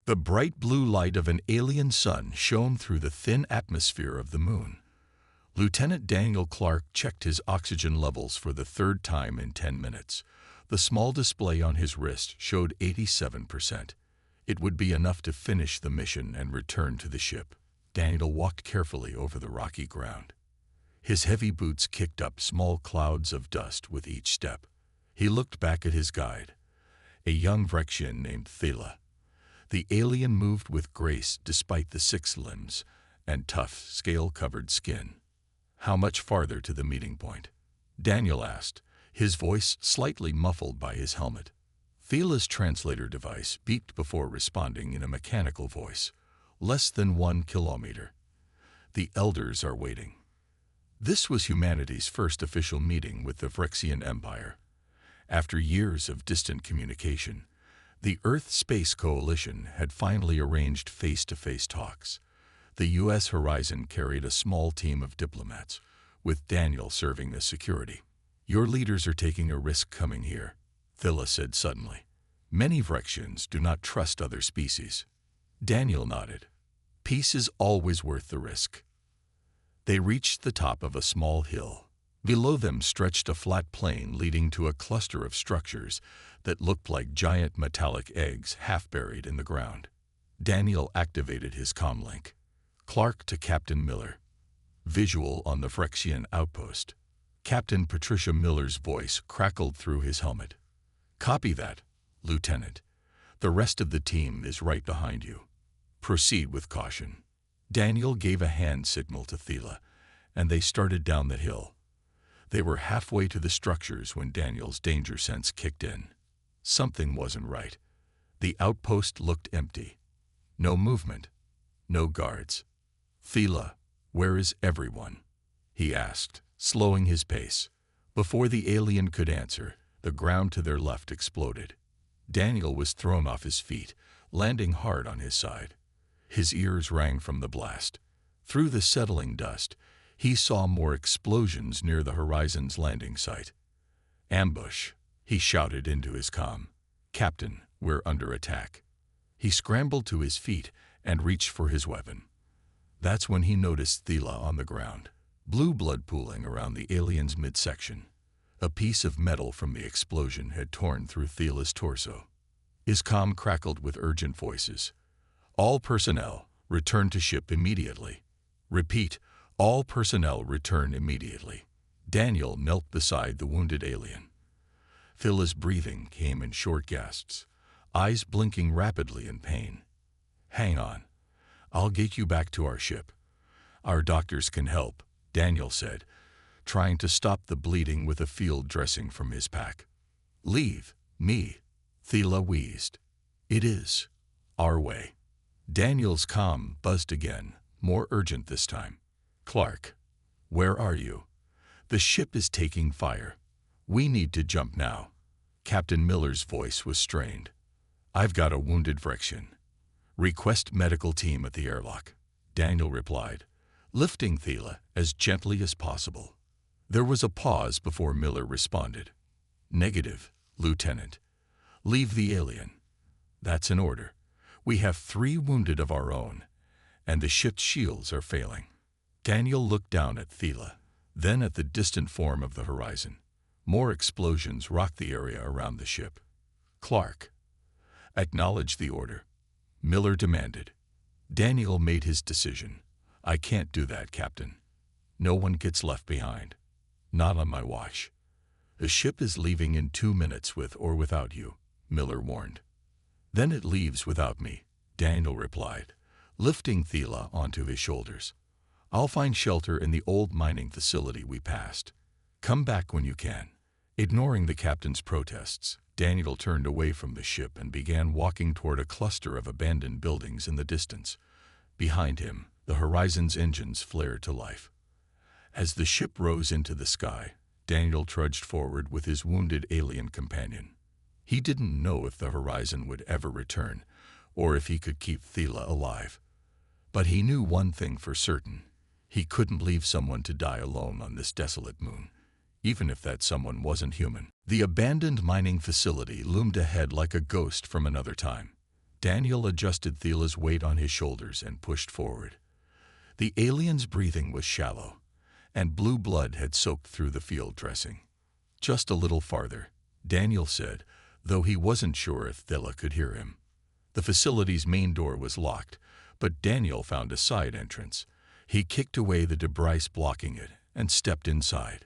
The bright blue light of an alien sun shone through the thin atmosphere of the moon. Lieutenant Daniel Clark checked his oxygen levels for the third time in 10 minutes. The small display on his wrist showed 87%. It would be enough to finish the mission and return to the ship. Daniel walked carefully over the rocky ground. His heavy boots kicked up small clouds of dust with each step. He looked back at his guide, a young Vrexian named Thela. The alien moved with grace despite the 6 limbs and tough, scale-covered skin. "How much farther to the meeting point?" Daniel asked, his voice slightly muffled by his helmet. Thela's translator device beeped before responding in a mechanical voice. "Less than 1 kilometer. The elders are waiting." This was humanity's first official meeting with the Vrexian Empire. After years of distant communication, the Earth Space Coalition had finally arranged face-to-face talks. The U.S. Horizon carried a small team of diplomats, with Daniel serving as security. "Your leaders are taking a risk coming here," Thela said suddenly. "Many Vrexians do not trust other species." Daniel nodded. "Peace is always worth the risk." They reached the top of a small hill. Below them stretched a flat plain leading to a cluster of structures that looked like giant metallic eggs half buried in the ground. Daniel activated his comlink. "Clark to Captain Miller." Visual on the Vrexian outpost. Captain Patricia Miller's voice crackled through his helmet. "Copy that, Lieutenant. The rest of the team is right behind you. Proceed with caution." Daniel gave a hand signal to Thela, and they started down the hill. They were halfway to the structures when Daniel's danger sense kicked in. Something wasn't right. The outpost looked empty. No movement. No guards. "Thela, where is everyone?" he asked, slowing his pace. Before the alien could answer, the ground to their left exploded. Daniel was thrown off his feet, landing hard on his side. His ears rang from the blast. Through the settling dust, he saw more explosions near the Horizon's landing site. "Ambush," he shouted into his comm. "Captain, we're under attack." He scrambled to his feet and reached for his weapon. That's when he noticed Thela on the ground, blue blood pooling around the alien's midsection. A piece of metal from the explosion had torn through Thela's torso. His comm crackled with urgent voices. "All personnel, return to ship immediately. Repeat, all personnel return immediately." Daniel knelt beside the wounded alien. Thela's breathing came in short gasps, eyes blinking rapidly in pain. "Hang on. I'll get you back to our ship. Our doctors can help," Daniel said, trying to stop the bleeding with a field dressing from his pack. "Leave me," Thela wheezed. "It is our way." Daniel's comm buzzed again, more urgent this time. "Clark, where are you? The ship is taking fire. We need to jump now." Captain Miller's voice was strained. "I've got a wounded Vrexian. Request medical team at the airlock," Daniel replied, lifting Thela as gently as possible. There was a pause before Miller responded. "Negative, Lieutenant. Leave the alien. That's an order. We have 3 wounded of our own, and the ship's shields are failing." Daniel looked down at Thela, then at the distant form of the Horizon. More explosions rocked the area around the ship. "Clark, acknowledge the order," Miller demanded. Daniel made his decision. "I can't do that, Captain. No one gets left behind. Not on my watch. The ship is leaving in 2 minutes with or without you," Miller warned. "Then it leaves without me," Daniel replied, lifting Thela onto his shoulders. "I'll find shelter in the old mining facility we passed. Come back when you can." Ignoring the captain's protests, Daniel turned away from the ship and began walking toward a cluster of abandoned buildings in the distance. Behind him, the Horizon's engines flared to life. As the ship rose into the sky, Daniel trudged forward with his wounded alien companion. He didn't know if the Horizon would ever return, or if he could keep Thela alive. But he knew one thing for certain. He couldn't leave someone to die alone on this desolate moon, even if that someone wasn't human. The abandoned mining facility loomed ahead like a ghost from another time. Daniel adjusted Thila's weight on his shoulders and pushed forward. The alien's breathing was shallow, and blue blood had soaked through the field dressing. Just a little farther, Daniel said, though he wasn't sure if Thila could hear him. The facility's main door was locked, but Daniel found a side entrance. He kicked away the debris blocking it and stepped inside.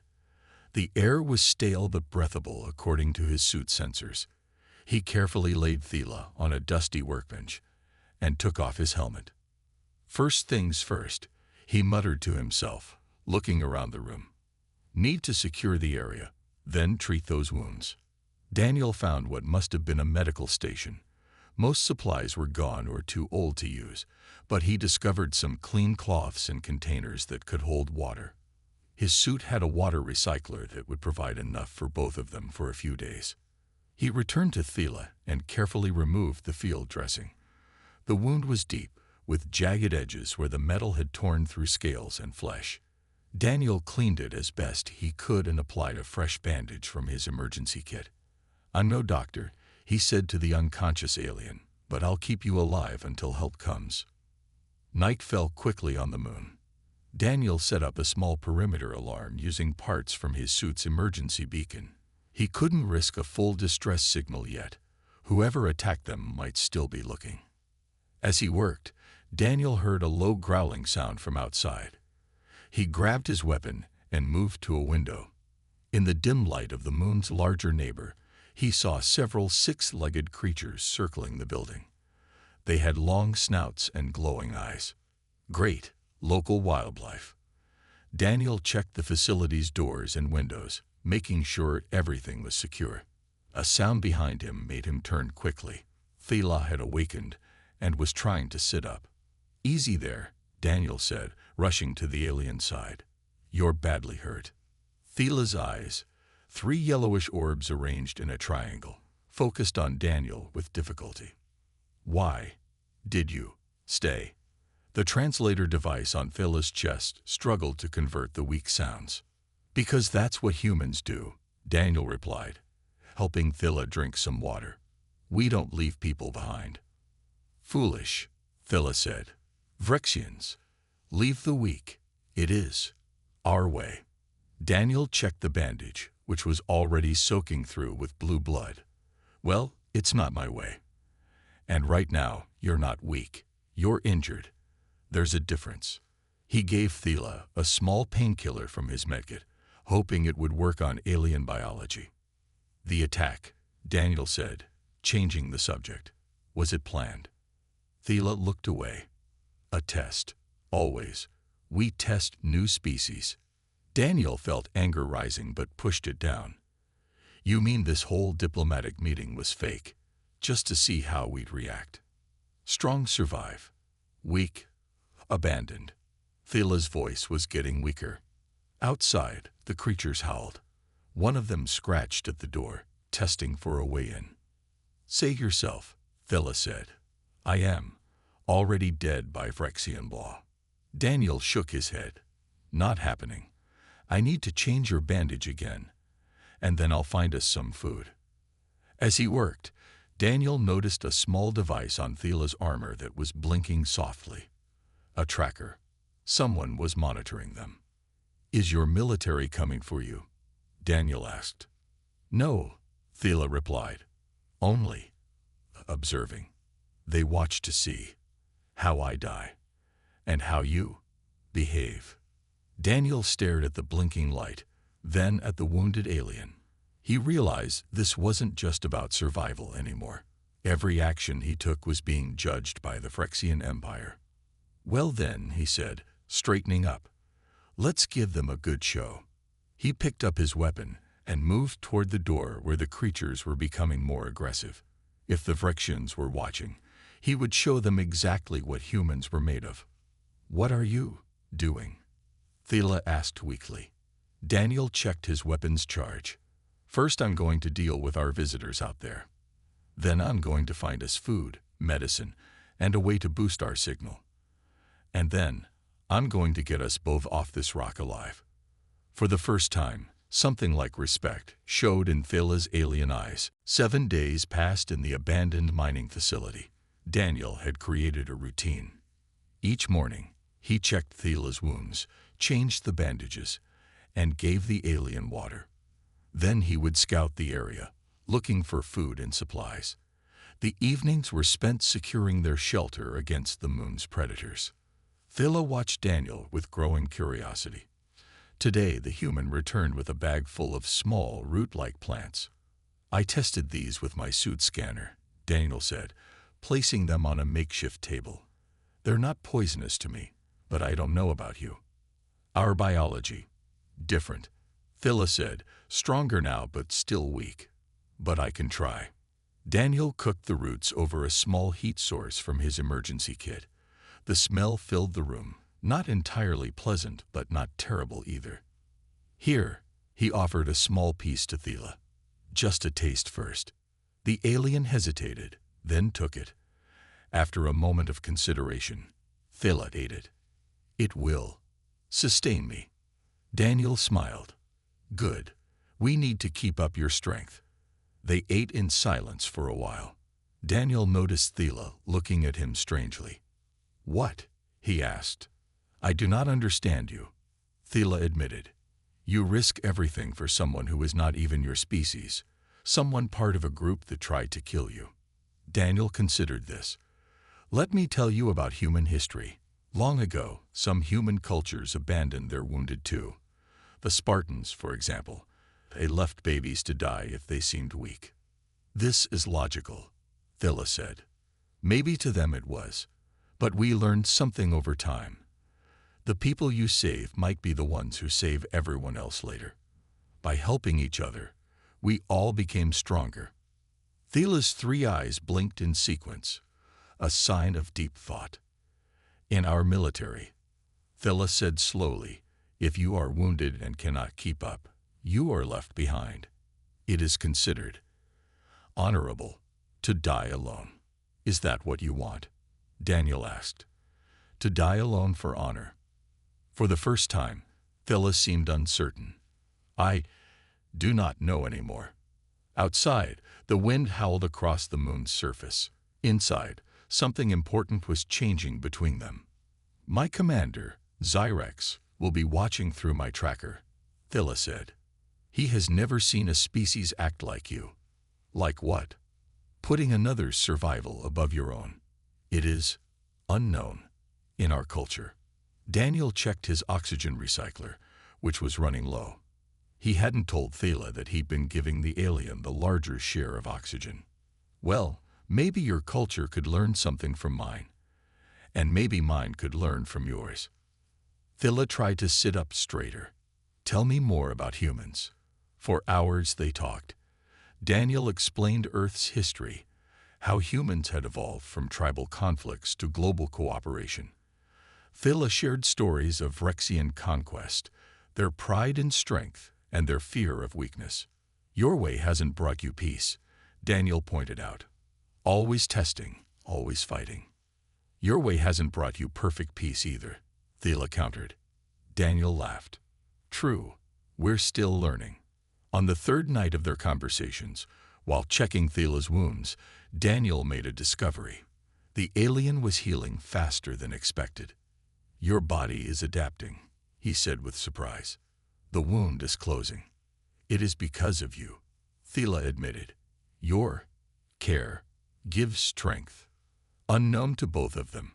The air was stale but breathable according to his suit sensors. He carefully laid Thila on a dusty workbench and took off his helmet. First things first, he muttered to himself, looking around the room. Need to secure the area, then treat those wounds. Daniel found what must have been a medical station. Most supplies were gone or too old to use, but he discovered some clean cloths and containers that could hold water. His suit had a water recycler that would provide enough for both of them for a few days. He returned to Thila and carefully removed the field dressing. The wound was deep, with jagged edges where the metal had torn through scales and flesh. Daniel cleaned it as best he could and applied a fresh bandage from his emergency kit. "I'm no doctor," he said to the unconscious alien, "but I'll keep you alive until help comes." Night fell quickly on the moon. Daniel set up a small perimeter alarm using parts from his suit's emergency beacon. He couldn't risk a full distress signal yet. Whoever attacked them might still be looking. As he worked, Daniel heard a low growling sound from outside. He grabbed his weapon and moved to a window. In the dim light of the moon's larger neighbor, he saw several six-legged creatures circling the building. They had long snouts and glowing eyes. Great, local wildlife. Daniel checked the facility's doors and windows, making sure everything was secure. A sound behind him made him turn quickly. Thila had awakened and was trying to sit up. "Easy there," Daniel said, rushing to the alien's side. "You're badly hurt." Thila's eyes, three yellowish orbs arranged in a triangle, focused on Daniel with difficulty. "Why did you stay?" The translator device on Thila's chest struggled to convert the weak sounds. "Because that's what humans do," Daniel replied, helping Thila drink some water. "We don't leave people behind." "Foolish," Thila said. "Vrexians leave the weak. It is our way." Daniel checked the bandage, which was already soaking through with blue blood. "Well, it's not my way. And right now, you're not weak. You're injured. There's a difference." He gave Thila a small painkiller from his medkit, hoping it would work on alien biology. "The attack," Daniel said, changing the subject. "Was it planned?" Thila looked away. "A test. Always. We test new species." Daniel felt anger rising but pushed it down. "You mean this whole diplomatic meeting was fake, just to see how we'd react? Strong survive. Weak, abandoned." Thila's voice was getting weaker. Outside, the creatures howled. One of them scratched at the door, testing for a way in. "Say yourself," Thila said. "I am already dead by Vrexian law." Daniel shook his head. "Not happening. I need to change your bandage again, and then I'll find us some food." As he worked, Daniel noticed a small device on Thila's armor that was blinking softly. A tracker. Someone was monitoring them. "Is your military coming for you?" Daniel asked. "No," Thila replied. "Only observing. They watch to see how I die and how you behave." Daniel stared at the blinking light, then at the wounded alien. He realized this wasn't just about survival anymore. Every action he took was being judged by the Phyrexian Empire. "Well then," he said, straightening up, "let's give them a good show." He picked up his weapon and moved toward the door where the creatures were becoming more aggressive. If the Phyrexians were watching, he would show them exactly what humans were made of. "What are you doing?" Thila asked weakly. Daniel checked his weapon's charge. "First I'm going to deal with our visitors out there. Then I'm going to find us food, medicine, and a way to boost our signal. And then I'm going to get us both off this rock alive." For the first time, something like respect showed in Thila's alien eyes. 7 days passed in the abandoned mining facility. Daniel had created a routine. Each morning, he checked Thila's wounds, changed the bandages, and gave the alien water. Then he would scout the area, looking for food and supplies. The evenings were spent securing their shelter against the moon's predators. Thila watched Daniel with growing curiosity. Today, the human returned with a bag full of small, root-like plants. "I tested these with my suit scanner," Daniel said, placing them on a makeshift table. "They're not poisonous to me, but I don't know about you." "Our biology. Different," Thila said, stronger now but still weak. "But I can try." Daniel cooked the roots over a small heat source from his emergency kit. The smell filled the room, not entirely pleasant but not terrible either. "Here," he offered a small piece to Thila. "Just a taste first." The alien hesitated, then took it. After a moment of consideration, Thila ate it. "It will sustain me." Daniel smiled. "Good. We need to keep up your strength." They ate in silence for a while. Daniel noticed Thila looking at him strangely. "What?" he asked. "I do not understand you," Thila admitted. "You risk everything for someone who is not even your species, someone part of a group that tried to kill you." Daniel considered this. "Let me tell you about human history. Long ago, some human cultures abandoned their wounded too. The Spartans, for example. They left babies to die if they seemed weak." "This is logical," Thila said. "Maybe to them it was, but we learned something over time. The people you save might be the ones who save everyone else later. By helping each other, we all became stronger." Thila's 3 eyes blinked in sequence, a sign of deep thought. "In our military," Thila said slowly, "if you are wounded and cannot keep up, you are left behind. It is considered honorable to die alone." "Is that what you want?" Daniel asked. "To die alone for honor." For the first time, Thila seemed uncertain. "I do not know anymore." Outside, the wind howled across the moon's surface. Inside, something important was changing between them. "My commander, Zyrex, will be watching through my tracker," Thila said. "He has never seen a species act like you." "Like what?" "Putting another's survival above your own. It is unknown in our culture." Daniel checked his oxygen recycler, which was running low. He hadn't told Thila that he'd been giving the alien the larger share of oxygen. "Well, maybe your culture could learn something from mine, and maybe mine could learn from yours." Thila tried to sit up straighter. "Tell me more about humans." For hours they talked. Daniel explained Earth's history, how humans had evolved from tribal conflicts to global cooperation. Thila shared stories of Rexian conquest, their pride in strength, and their fear of weakness. "Your way hasn't brought you peace," Daniel pointed out. "Always testing, always fighting." "Your way hasn't brought you perfect peace either," Thila countered. Daniel laughed. "True, we're still learning." On the 3rd night of their conversations, while checking Thila's wounds, Daniel made a discovery. The alien was healing faster than expected. "Your body is adapting," he said with surprise. "The wound is closing." "It is because of you," Thila admitted. "Your care gives strength." Unknown to both of them,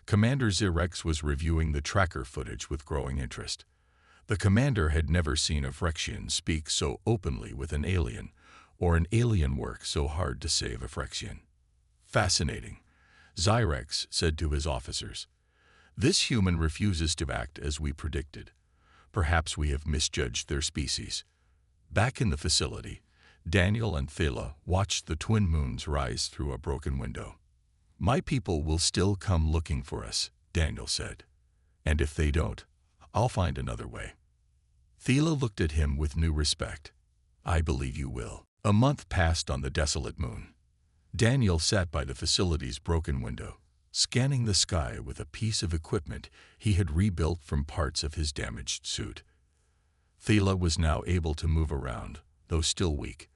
Commander Zyrex was reviewing the tracker footage with growing interest. The commander had never seen a Phyrexian speak so openly with an alien, or an alien work so hard to save a Phyrexian. "Fascinating," Zyrex said to his officers. "This human refuses to act as we predicted. Perhaps we have misjudged their species." Back in the facility, Daniel and Thila watched the twin moons rise through a broken window. "My people will still come looking for us," Daniel said. "And if they don't, I'll find another way." Thila looked at him with new respect. "I believe you will." A month passed on the desolate moon. Daniel sat by the facility's broken window, scanning the sky with a piece of equipment he had rebuilt from parts of his damaged suit. Thila was now able to move around, though still weak.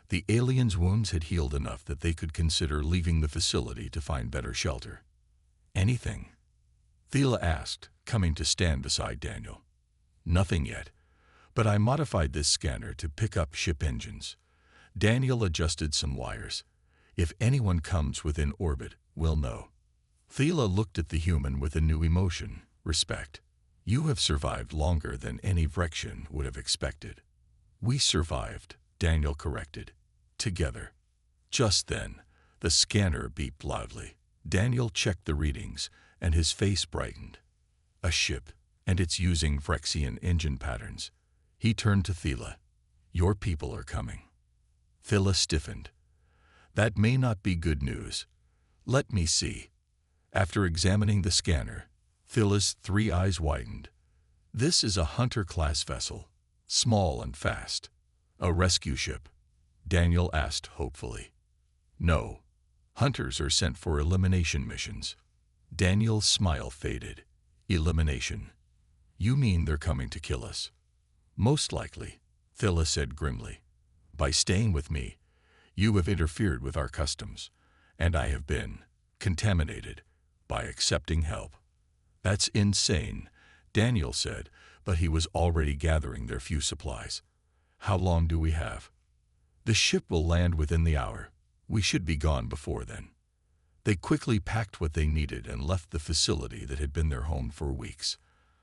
The aliens' wounds had healed enough that they could consider leaving the facility to find better shelter. Anything? Thela asked, coming to stand beside Daniel. Nothing yet, but I modified this scanner to pick up ship engines. Daniel adjusted some wires. If anyone comes within orbit, we'll know. Thela looked at the human with a new emotion, respect. You have survived longer than any Vrexian would have expected. We survived, Daniel corrected. Together. Just then, the scanner beeped loudly. Daniel checked the readings, and his face brightened. A ship, and it's using Vrexian engine patterns. He turned to Thela. Your people are coming. Thela stiffened. That may not be good news. Let me see. After examining the scanner, Thela's 3 eyes widened. This is a Hunter-class vessel, small and fast. A rescue ship? Daniel asked hopefully. No. Hunters are sent for elimination missions. Daniel's smile faded. Elimination. You mean they're coming to kill us? Most likely, Thela said grimly. By staying with me, you have interfered with our customs, and I have been contaminated by accepting help. That's insane, Daniel said, but he was already gathering their few supplies. How long do we have? The ship will land within the hour. We should be gone before then. They quickly packed what they needed and left the facility that had been their home for weeks.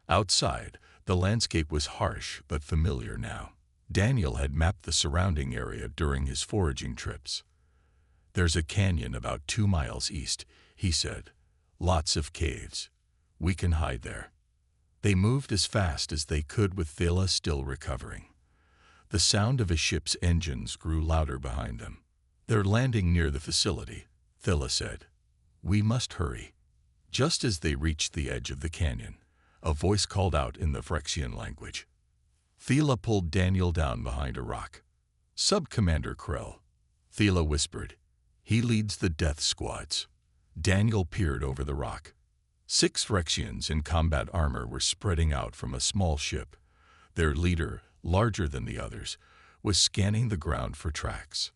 Outside, the landscape was harsh but familiar now. Daniel had mapped the surrounding area during his foraging trips. There's a canyon about 2 miles east, he said. Lots of caves. We can hide there. They moved as fast as they could with Thela still recovering. The sound of a ship's engines grew louder behind them. They're landing near the facility, Thela said. We must hurry. Just as they reached the edge of the canyon, a voice called out in the Vrexian language. Thela pulled Daniel down behind a rock. Sub-Commander Krell, Thela whispered. He leads the death squads. Daniel peered over the rock. 6 Vrexians in combat armor were spreading out from a small ship. Their leader, larger than the others, was scanning the ground for tracks.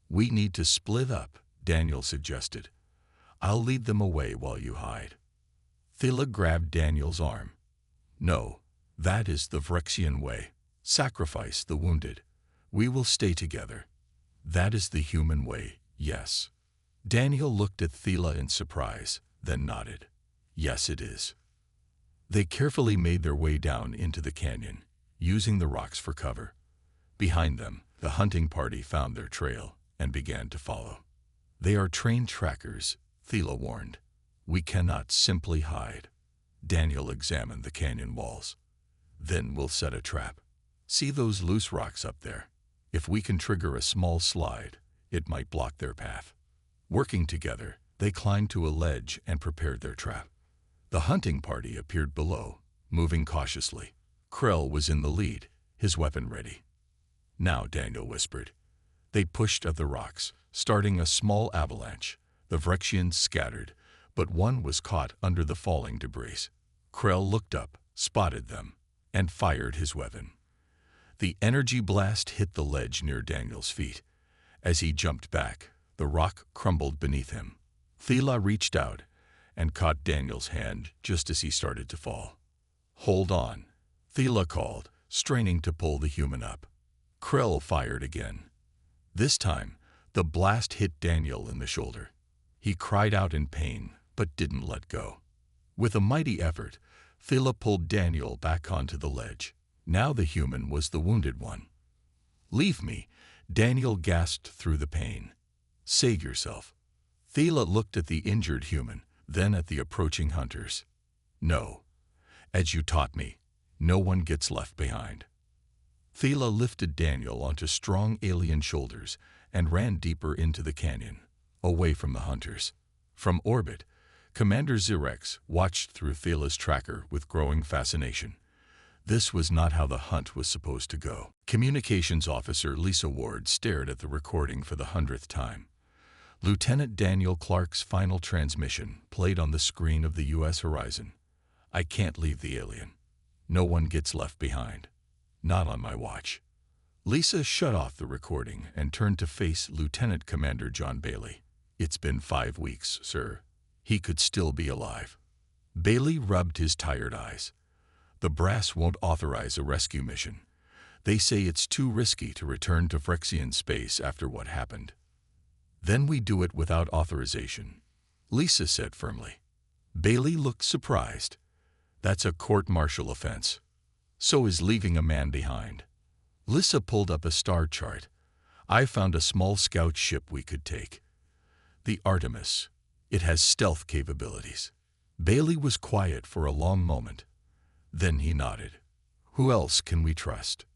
We need to split up, Daniel suggested. I'll lead them away while you hide. Thela grabbed Daniel's arm. No, that is the Vrexian way. Sacrifice the wounded. We will stay together. That is the human way, yes. Daniel looked at Thela in surprise, then nodded. Yes, it is. They carefully made their way down into the canyon, using the rocks for cover. Behind them, the hunting party found their trail and began to follow. They are trained trackers, Thela warned. We cannot simply hide. Daniel examined the canyon walls. Then we'll set a trap. See those loose rocks up there? If we can trigger a small slide, it might block their path. Working together, they climbed to a ledge and prepared their trap. The hunting party appeared below, moving cautiously. Krell was in the lead, his weapon ready. Now, Daniel whispered. They pushed at the rocks, starting a small avalanche. The Vrexians scattered, but one was caught under the falling debris. Krell looked up, spotted them, and fired his weapon. The energy blast hit the ledge near Daniel's feet. As he jumped back, the rock crumbled beneath him. Thela reached out and caught Daniel's hand just as he started to fall. Hold on, Thela called, straining to pull the human up. Krell fired again. This time, the blast hit Daniel in the shoulder. He cried out in pain, but didn't let go. With a mighty effort, Thela pulled Daniel back onto the ledge. Now the human was the wounded one. Leave me, Daniel gasped through the pain. Save yourself. Thela looked at the injured human, then at the approaching hunters. No. As you taught me, no one gets left behind. Thela lifted Daniel onto strong alien shoulders and ran deeper into the canyon, away from the hunters. From orbit, Commander Zirex watched through Thela's tracker with growing fascination. This was not how the hunt was supposed to go. Communications Officer Lisa Ward stared at the recording for the 100th time. Lieutenant Daniel Clark's final transmission played on the screen of the U.S. horizon. I can't leave the alien. No one gets left behind. Not on my watch. Lisa shut off the recording and turned to face Lieutenant Commander John Bailey. "It's been 5 weeks, sir. He could still be alive." Bailey rubbed his tired eyes. "The brass won't authorize a rescue mission. They say it's too risky to return to Phyrexian space after what happened." "Then we do it without authorization," Lisa said firmly. Bailey looked surprised. "That's a court-martial offense. So is leaving a man behind." Lisa pulled up a star chart. "I found a small scout ship we could take. The Artemis. It has stealth capabilities." Bailey was quiet for a long moment. Then he nodded. "Who else can we trust?"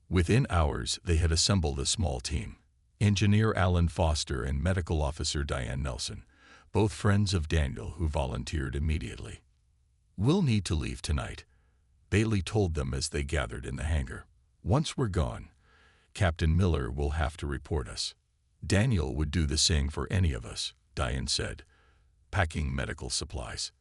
Within hours, they had assembled a small team. Engineer Alan Foster and Medical Officer Diane Nelson, both friends of Daniel, who volunteered immediately. "We'll need to leave tonight," Bailey told them as they gathered in the hangar. "Once we're gone, Captain Miller will have to report us." "Daniel would do the same for any of us," Diane said, packing medical supplies.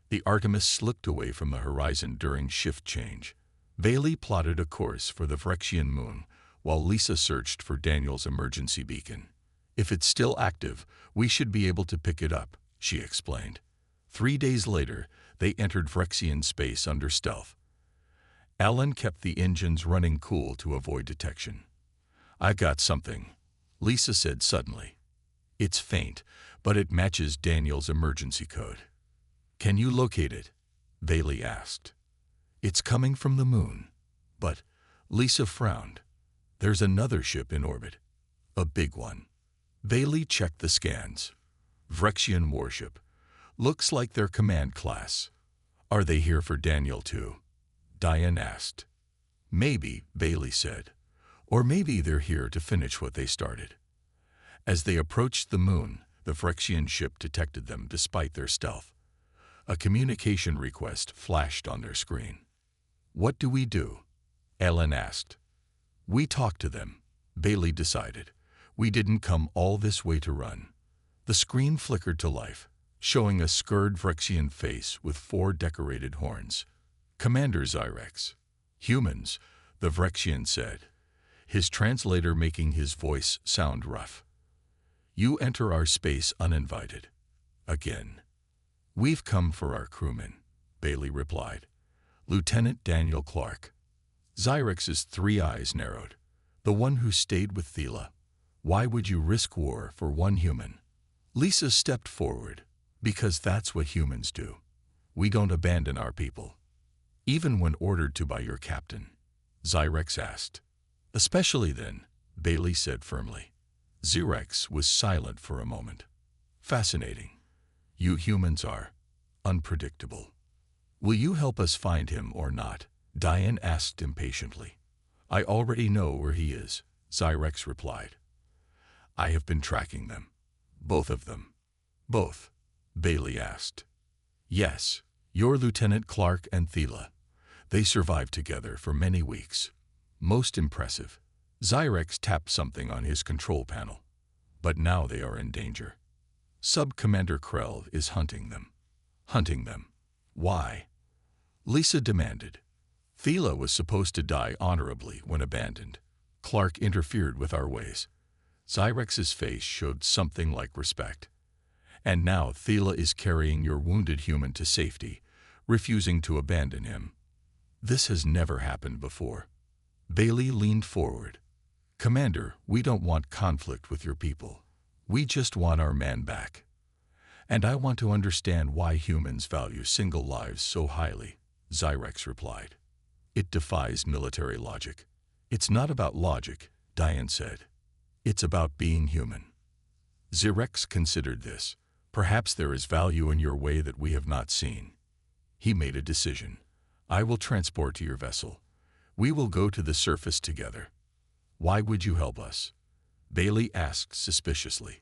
The Artemis slipped away from the horizon during shift change. Bailey plotted a course for the Phyrexian moon, while Lisa searched for Daniel's emergency beacon. "If it's still active, we should be able to pick it up," she explained. 3 days later, they entered Phyrexian space under stealth. Alan kept the engines running cool to avoid detection. "I got something," Lisa said suddenly. "It's faint, but it matches Daniel's emergency code." "Can you locate it?" Bailey asked. "It's coming from the moon." "But," Lisa frowned, "there's another ship in orbit. A big one." Bailey checked the scans. "Phyrexian warship. Looks like their command class." "Are they here for Daniel too?" Diane asked. "Maybe," Bailey said. "Or maybe they're here to finish what they started." As they approached the moon, the Phyrexian ship detected them despite their stealth. A communication request flashed on their screen. "What do we do?" Alan asked. "We talk to them," Bailey decided. "We didn't come all this way to run." The screen flickered to life, showing a scarred Phyrexian face with 4 decorated horns. "Commander Zyrex." "Humans," the Phyrexian said, his translator making his voice sound rough. "You enter our space uninvited. Again." "We've come for our crewman," Bailey replied. "Lieutenant Daniel Clark." Zyrex's 3 eyes narrowed. "The one who stayed with Thela. Why would you risk war for one human?" Lisa stepped forward. "Because that's what humans do. We don't abandon our people." "Even when ordered to by your captain?" Zyrex asked. "Especially then," Bailey said firmly. Zyrex was silent for a moment. "Fascinating. You humans are unpredictable." "Will you help us find him or not?" Diane asked impatiently. "I already know where he is," Zyrex replied. "I have been tracking them." "Both of them?" "Both," Bailey asked. "Yes, your Lieutenant Clark and Thela. They survived together for many weeks. Most impressive." Zyrex tapped something on his control panel. "But now they are in danger. Sub-Commander Krell is hunting them." "Hunting them? Why?" Lisa demanded. "Thela was supposed to die honorably when abandoned. Clark interfered with our ways." Zyrex's face showed something like respect. "And now Thela is carrying your wounded human to safety, refusing to abandon him. This has never happened before." Bailey leaned forward. "Commander, we don't want conflict with your people. We just want our man back. And I want to understand why humans value single lives so highly," Zyrex replied. "It defies military logic." "It's not about logic," Diane said. "It's about being human." Zyrex considered this. "Perhaps there is value in your way that we have not seen." He made a decision. "I will transport to your vessel. We will go to the surface together." "Why would you help us?" Bailey asked suspiciously.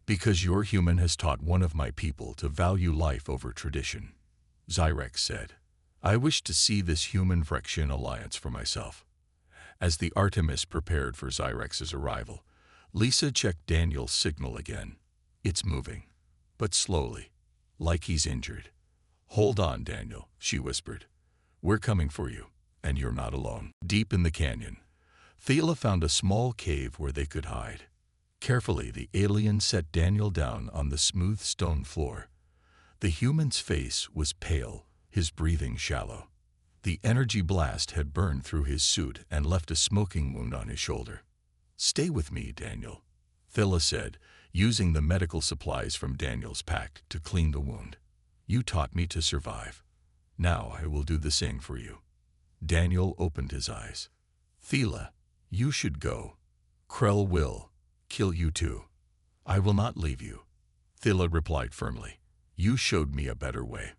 "Because your human has taught one of my people to value life over tradition," Zyrex said. "I wish to see this human-Phyrexian alliance for myself." As the Artemis prepared for Zyrex's arrival, Lisa checked Daniel's signal again. "It's moving, but slowly, like he's injured." "Hold on, Daniel," she whispered. "We're coming for you, and you're not alone." Deep in the canyon, Thela found a small cave where they could hide. Carefully, the alien set Daniel down on the smooth stone floor. The human's face was pale, his breathing shallow. The energy blast had burned through his suit and left a smoking wound on his shoulder. "Stay with me, Daniel," Thela said, using the medical supplies from Daniel's pack to clean the wound. "You taught me to survive. Now I will do the same for you." Daniel opened his eyes. "Thela, you should go. Krell will kill you too." "I will not leave you," Thela replied firmly. "You showed me a better way."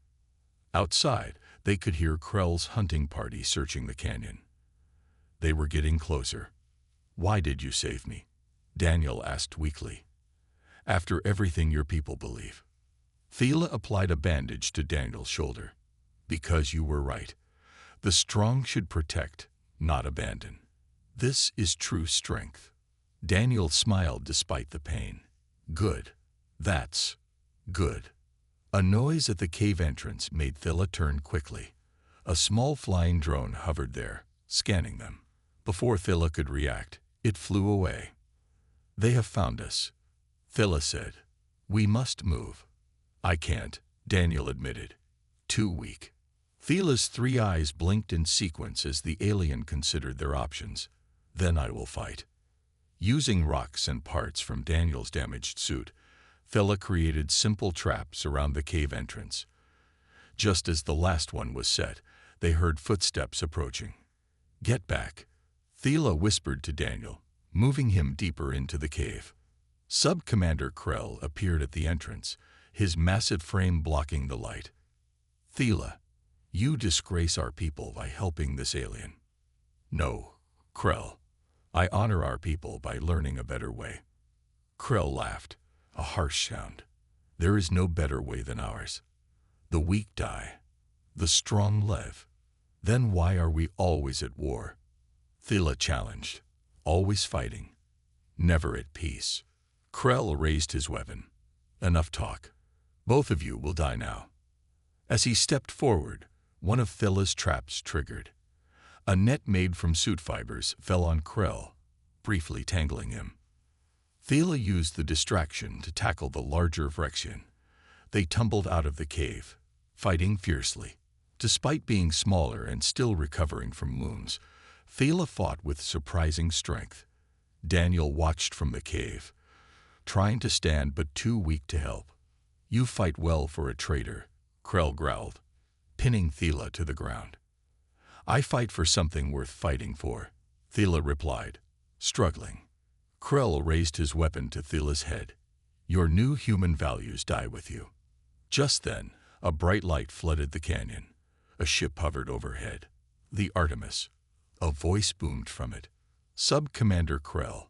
Outside, they could hear Krell's hunting party searching the canyon. They were getting closer. "Why did you save me?" Daniel asked weakly. "After everything your people believe." Thela applied a bandage to Daniel's shoulder. "Because you were right. The strong should protect, not abandon. This is true strength." Daniel smiled despite the pain. "Good. That's good." A noise at the cave entrance made Thela turn quickly. A small flying drone hovered there, scanning them. Before Thela could react, it flew away. "They have found us," Thela said. "We must move." "I can't," Daniel admitted. "Too weak." Thela's three eyes blinked in sequence as the alien considered their options. "Then I will fight." Using rocks and parts from Daniel's damaged suit, Thela created simple traps around the cave entrance. Just as the last one was set, they heard footsteps approaching. "Get back," Thela whispered to Daniel, moving him deeper into the cave. Sub-Commander Krell appeared at the entrance, his massive frame blocking the light. "Thela, you disgrace our people by helping this alien." "No, Krell. I honor our people by learning a better way." Krell laughed, a harsh sound. "There is no better way than ours. The weak die. The strong live. Then why are we always at war?" Thela challenged. "Always fighting. Never at peace." Krell raised his weapon. "Enough talk. Both of you will die now." As he stepped forward, one of Thela's traps triggered. A net made from suit fibers fell on Krell, briefly tangling him. Thela used the distraction to tackle the larger Phyrexian. They tumbled out of the cave, fighting fiercely. Despite being smaller and still recovering from wounds, Thela fought with surprising strength. Daniel watched from the cave, trying to stand but too weak to help. "You fight well for a traitor," Krell growled, pinning Thela to the ground. "I fight for something worth fighting for," Thela replied, struggling. Krell raised his weapon to Thela's head. "Your new human values die with you." Just then, a bright light flooded the canyon. A ship hovered overhead. The Artemis. A voice boomed from it. "Sub-Commander Krell,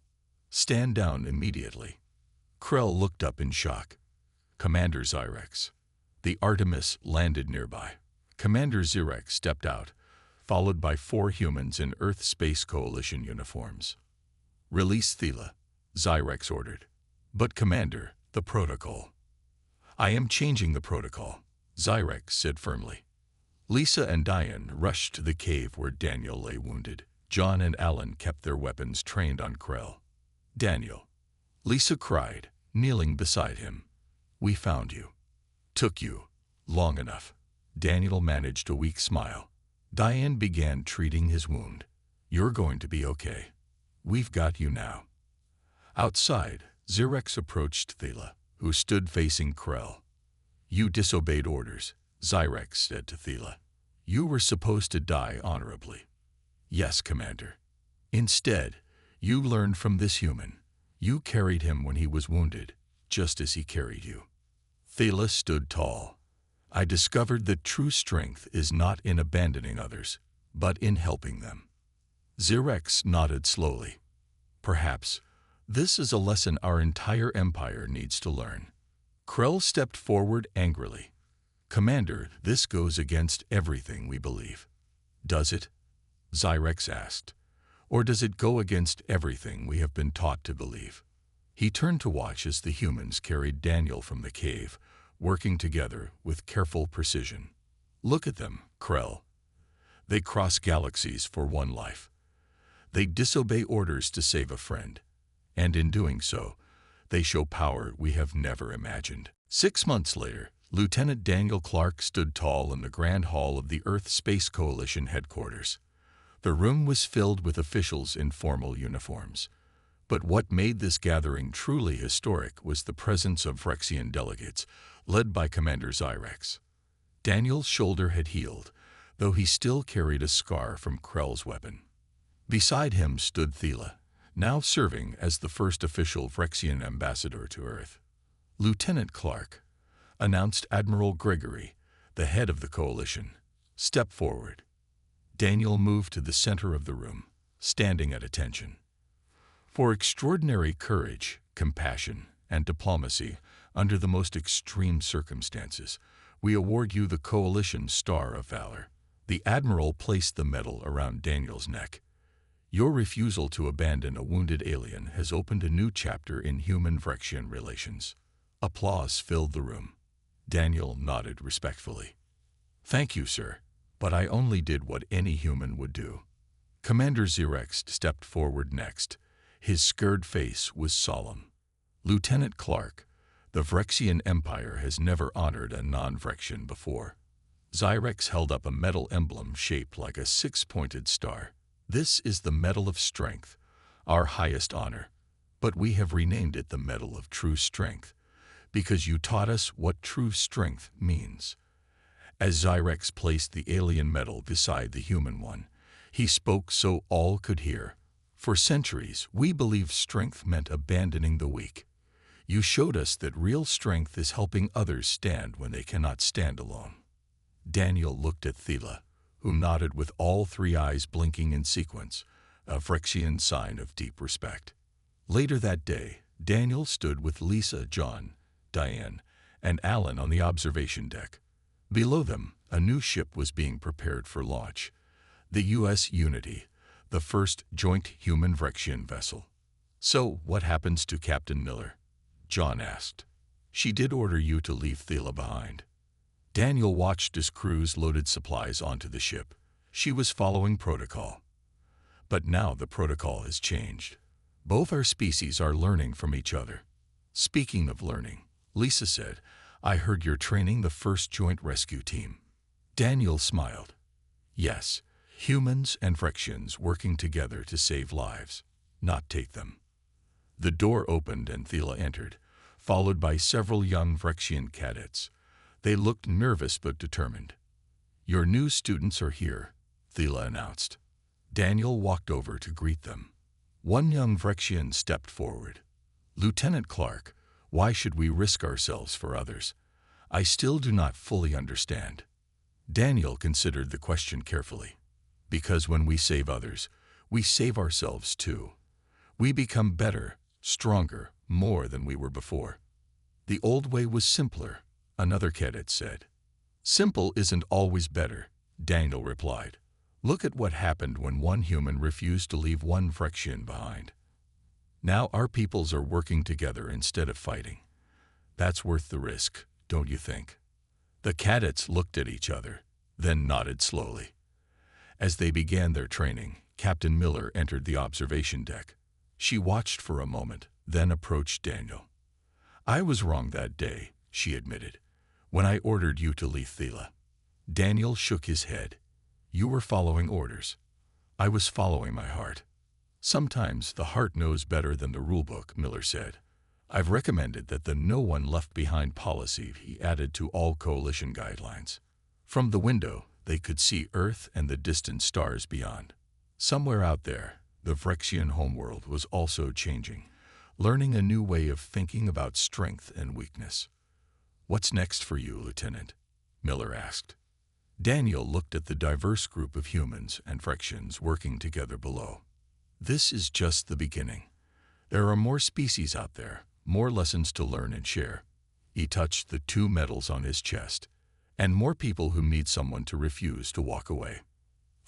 stand down immediately." Krell looked up in shock. "Commander Zyrex." The Artemis landed nearby. Commander Zyrex stepped out, followed by 4 humans in Earth Space Coalition uniforms. "Release Thela," Zyrex ordered. "But Commander, the protocol." "I am changing the protocol," Zyrex said firmly. Lisa and Diane rushed to the cave where Daniel lay wounded. John and Alan kept their weapons trained on Krell. "Daniel," Lisa cried, kneeling beside him. "We found you. Took you long enough." Daniel managed a weak smile. Diane began treating his wound. "You're going to be okay. We've got you now." Outside, Zyrex approached Thela, who stood facing Krell. "You disobeyed orders," Zyrex said to Thela. "You were supposed to die honorably." "Yes, Commander. Instead, you learned from this human. You carried him when he was wounded, just as he carried you." Thela stood tall. "I discovered that true strength is not in abandoning others, but in helping them." Zyrex nodded slowly. "Perhaps this is a lesson our entire empire needs to learn." Krell stepped forward angrily. "Commander, this goes against everything we believe." "Does it?" Zyrex asked. "Or does it go against everything we have been taught to believe?" He turned to watch as the humans carried Daniel from the cave, working together with careful precision. "Look at them, Krell. They cross galaxies for one life. They disobey orders to save a friend, and in doing so, they show power we have never imagined. 6 months later, Lieutenant Daniel Clark stood tall in the Grand Hall of the Earth Space Coalition headquarters. The room was filled with officials in formal uniforms. But what made this gathering truly historic was the presence of Phyrexian delegates, led by Commander Zyrex. Daniel's shoulder had healed, though he still carried a scar from Krell's weapon. Beside him stood Thela, now serving as the first official Phyrexian ambassador to Earth. Lieutenant Clark, announced Admiral Gregory, the head of the coalition, stepped forward. Daniel moved to the center of the room, standing at attention. For extraordinary courage, compassion, and diplomacy under the most extreme circumstances, we award you the Coalition Star of Valor. The Admiral placed the medal around Daniel's neck. Your refusal to abandon a wounded alien has opened a new chapter in human-Phyrexian relations. Applause filled the room. Daniel nodded respectfully. Thank you, sir, but I only did what any human would do. Commander Zyrex stepped forward next. His scared face was solemn. Lieutenant Clark, the Phyrexian Empire has never honored a non-Phyrexian before. Zyrex held up a metal emblem shaped like a six-pointed star. This is the Medal of Strength, our highest honor, but we have renamed it the Medal of True Strength, because you taught us what true strength means. As Zyrex placed the alien medal beside the human one, he spoke so all could hear. For centuries, we believed strength meant abandoning the weak. You showed us that real strength is helping others stand when they cannot stand alone. Daniel looked at Thela, who nodded with all three eyes blinking in sequence, a Phyrexian sign of deep respect. Later that day, Daniel stood with Lisa, John, Diane, and Alan on the observation deck. Below them, a new ship was being prepared for launch, the U.S. Unity, the first joint human-Phyrexian vessel. So, what happens to Captain Miller? John asked. She did order you to leave Thela behind. Daniel watched as crews loaded supplies onto the ship. She was following protocol. But now the protocol has changed. Both our species are learning from each other. Speaking of learning, Lisa said, I heard you're training the first joint rescue team. Daniel smiled. Yes, humans and Phyrexians working together to save lives, not take them. The door opened and Thela entered, followed by several young Phyrexian cadets. They looked nervous but determined. Your new students are here, Thela announced. Daniel walked over to greet them. One young Phyrexian stepped forward. Lieutenant Clark, why should we risk ourselves for others? I still do not fully understand. Daniel considered the question carefully. Because when we save others, we save ourselves too. We become better, stronger, more than we were before. The old way was simpler, another cadet said. Simple isn't always better, Daniel replied. Look at what happened when one human refused to leave one Phyrexian behind. Now our peoples are working together instead of fighting. That's worth the risk, don't you think? The cadets looked at each other, then nodded slowly. As they began their training, Captain Miller entered the observation deck. She watched for a moment, then approached Daniel. I was wrong that day, she admitted, when I ordered you to leave Thela. Daniel shook his head. You were following orders. I was following my heart. Sometimes the heart knows better than the rulebook, Miller said. I've recommended that the no one left behind policy be added to all coalition guidelines. From the window, they could see Earth and the distant stars beyond. Somewhere out there, the Phyrexian homeworld was also changing, learning a new way of thinking about strength and weakness. What's next for you, Lieutenant? Miller asked. Daniel looked at the diverse group of humans and Phyrexians working together below. This is just the beginning. There are more species out there, more lessons to learn and share. He touched the 2 medals on his chest, and more people who need someone to refuse to walk away.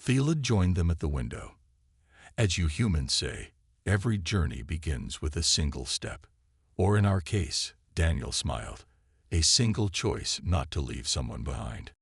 Thela joined them at the window. As you humans say, every journey begins with a single step. Or in our case, Daniel smiled, a single choice not to leave someone behind.